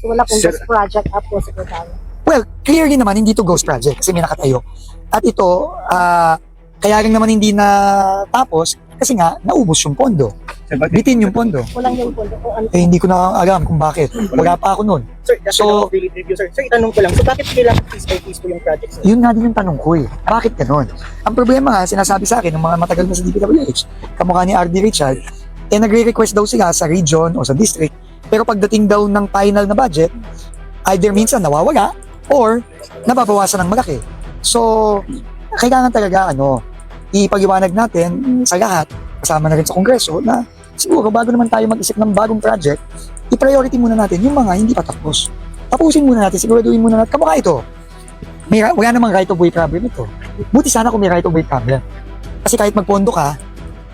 So wala pong Sir- ghost project up po, Secretary. Well, clearly naman, hindi to ghost project kasi may nakatayo. At ito, kaya rin naman hindi na tapos kasi nga, naubos yung pondo. Sir, bakit- Bitin yung pondo. Kulang yung pondo. O ano? Eh, hindi ko na alam kung bakit. Wala pa ako nun. Sir, just So- so, review, sir. Sir, itanong ko lang, so bakit kailangan piece by piece po yung project, sir? Yun nga din yung tanong ko eh. Bakit ganun? Ang problema nga, sinasabi sa akin ng mga matagal na sa DPWH, kamukha ni RD Richard, nagre-request daw sila sa region o sa district, pero pagdating daw ng final na budget, either minsan nawawala or nababawasan ng malaki. So, kailangan talaga ipaliwanag natin sa lahat, kasama na rin sa Kongreso, na siguro bago naman tayo mag-isip ng bagong project, i-priority muna natin yung mga hindi pa tapos. Tapusin muna natin, siguraduhin muna natin. Kamukha ito, wala namang right of way problem ito. Buti sana kung may right of way problem. Kasi kahit magpondo ka,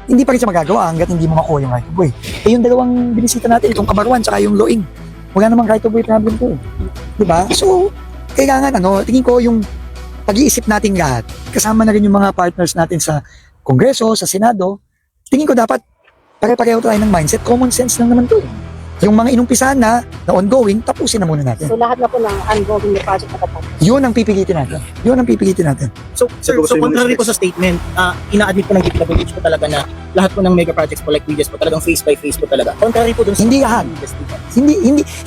hindi pa rin siya magagawa hanggat hindi mo makuha yung right of way. Eh yung dalawang binisita natin, itong Kabarwan tsaka yung Loing, wala namang right of way problem to. Diba? So, kailangan tingin ko yung pag-iisip natin lahat, kasama na rin yung mga partners natin sa Kongreso, sa Senado, tingin ko dapat pare-pareho tayo ng mindset, common sense lang naman to. Yung mga inumpisahan na ongoing, tapusin na muna natin. So lahat na po ng ongoing na project na tapos. Yun ang pipilitin natin. Yun ang pipilitin natin. So, sir, so contrary po sa statement, ina-admit po ng DPWH po talaga na lahat po ng mega projects po like Regis po talagang face by face po talaga. Contrary po dun sa Hindi lahat.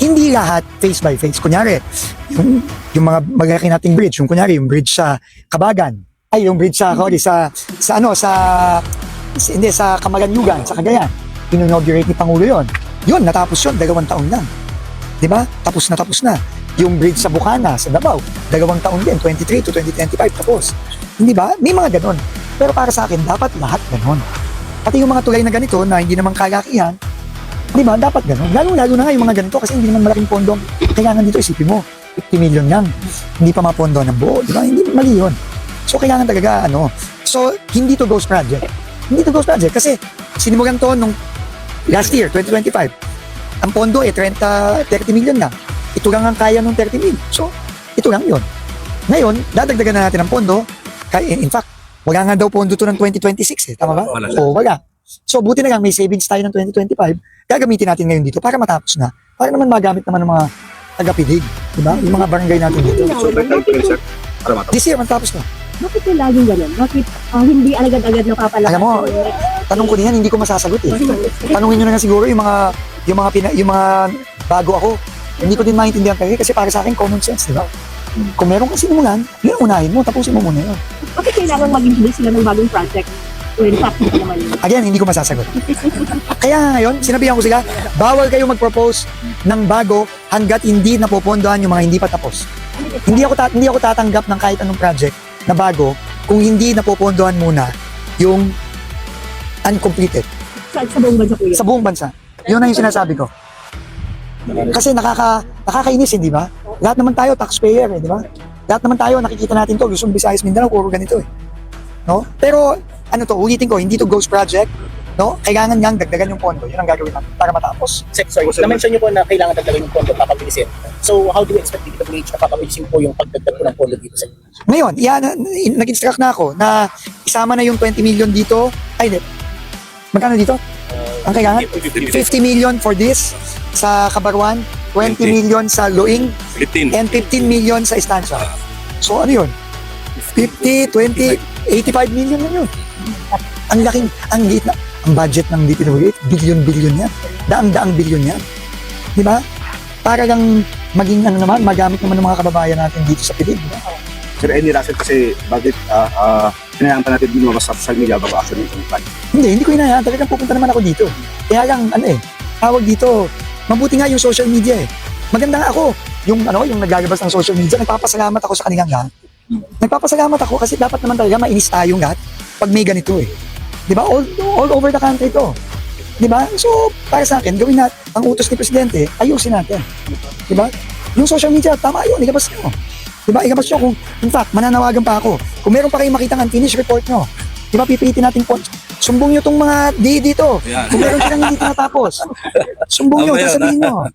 Hindi lahat face by face. Kunyari, yung mga malalaki nating bridge, yung kunyari, yung bridge sa Kabagan, ay yung bridge sa sa Kamaranyugan, sa Cagayan. Inaugurate ni Pangulo yon. Yun, natapos yun, 2 taon lang. Di ba? Tapos na. Yung bridge sa Bukana, sa Davao, 2 taon din, 23 to 2025, tapos. Hindi ba? May mga ganon. Pero para sa akin, dapat lahat ganon. Pati yung mga tulay na ganito, na hindi naman kalakihan, di ba? Dapat ganon. Lalo na nga yung mga ganito, kasi hindi naman malaking pondo. Kailangan dito, isipin mo, 50 million lang. Hindi pa mapondo ng buo, di ba? Hindi mali yun. So, kailangan talaga, So, hindi to ghost project. Hindi to ghost project, kasi sinimulan to nung last year, 2025, ang pondo 30 million lang. Ito lang ang kaya ng 30 million. So, ito lang yun. Ngayon, dadagdagan na natin ang pondo. In fact, wala nga daw pondo to ng 2026 eh. Tama ba? Wala. O, wala. So, buti na lang may savings tayo ng 2025. Gagamitin natin ngayon dito para matapos na. Para naman magamit naman ng mga taga-pidig. Diba? Yung mga barangay natin dito. So, by time ko rin, sir. Para matapos. This year, matapos na. Bakit yung laging ganun? Bakit hindi agad-agad napapalakas? Alam mo, tanong ko din yan, hindi ko masasagot eh. Tanungin nyo na nga siguro yung mga bago ako. Hindi ko din maintindihan kayo kasi para sa akin common sense, di ba? Kung meron kang sinimulan, yun ang unahin mo, tapusin mo muna yun. Bakit kailangan mag-introduce sila ng bagong project? When fact mo naman yun. Again, hindi ko masasagot. Kaya nga ngayon, sinabihan ko sila, bawal kayo mag-propose ng bago hanggat hindi napopondohan yung mga hindi pa tapos. Hindi ako tatanggap ng kahit anong project na bago kung hindi napopondohan muna yung uncompleted Sa buong bansa po yun. sa buong bansa. Yun na yung sinasabi ko. Kasi nakakainis, hindi ba? Lahat naman tayo taxpayer, di ba? Lahat naman tayo nakikita natin to, Luzon, Visayas, Mindanao, puro ganito eh. No? Pero ulitin ko, hindi to ghost project. No? Kailangan niyang dagdagan yung pondo. Yun ang gagawin natin para matapos. Sorry, na-mention niyo po na kailangan dagdagan yung pondo papabilisin. So, how do you expect DPWH na papabilisin po yung pagdagdag po ng pondo dito, sir? Ngayon, nag-instruct na ako na isama na yung 20 million dito. Ay, hindi. Magkano dito? Ang kailangan? 50 million for this sa Kabarwan, 20 million sa Loing, 15. and 15 million sa Estancia. So ano yun? 50, 20, 85 million na yun. Ang liit na, ang budget ng DPWH, billion yan. Daang billion yan. Di ba? Para lang maging magamit naman ng mga kababayan natin dito sa Pilig. Diba? Sir, any reason kasi bakit hinayaan pa natin lumabas sa social media bago actually yung plan? Hindi ko hinahayaan. Talagang pupunta naman ako dito. Kaya lang, tawag dito, mabuti nga yung social media eh. Maganda nga ako. Yung naglalabas ng social media, nagpapasalamat ako sa kanilang lahat. Nagpapasalamat ako kasi dapat naman talaga mainis tayong lahat pag may ganito eh. Di ba? All over the country to. Di ba? So, para sa akin, gawin natin ang utos ni Presidente, ayusin natin. Di ba? Yung social media, tama yun, ilabas nyo. Di ba? Ilabas nyo kung, in fact, mananawagan pa ako. Kung meron pa kayong makitang unfinished report nyo, di ba, pipilitin natin po. Sumbong nyo tong mga dito. Kung meron silang hindi tinatapos. Sumbong nyo, sasabihin nyo.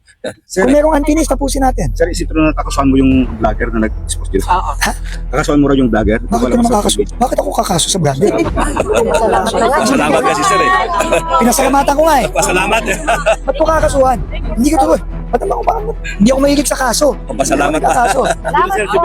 Kung merong unfinished, tapusin natin. Sir, isip na nakakasuhan mo yung vlogger na nag-expose dito? Nakakasuhan mo raw yung vlogger? Bakit ka naman kakaso? Bakit ako kakaso sa brand? Salamat kasi sir eh. Pinasalamatan ko nga eh. Pasalamat eh. Ba't ko kakasuhan? Hindi ko to. Ba't naman ako, hindi ako mahilig sa kaso. Pasalamat Kaso. Salamat po.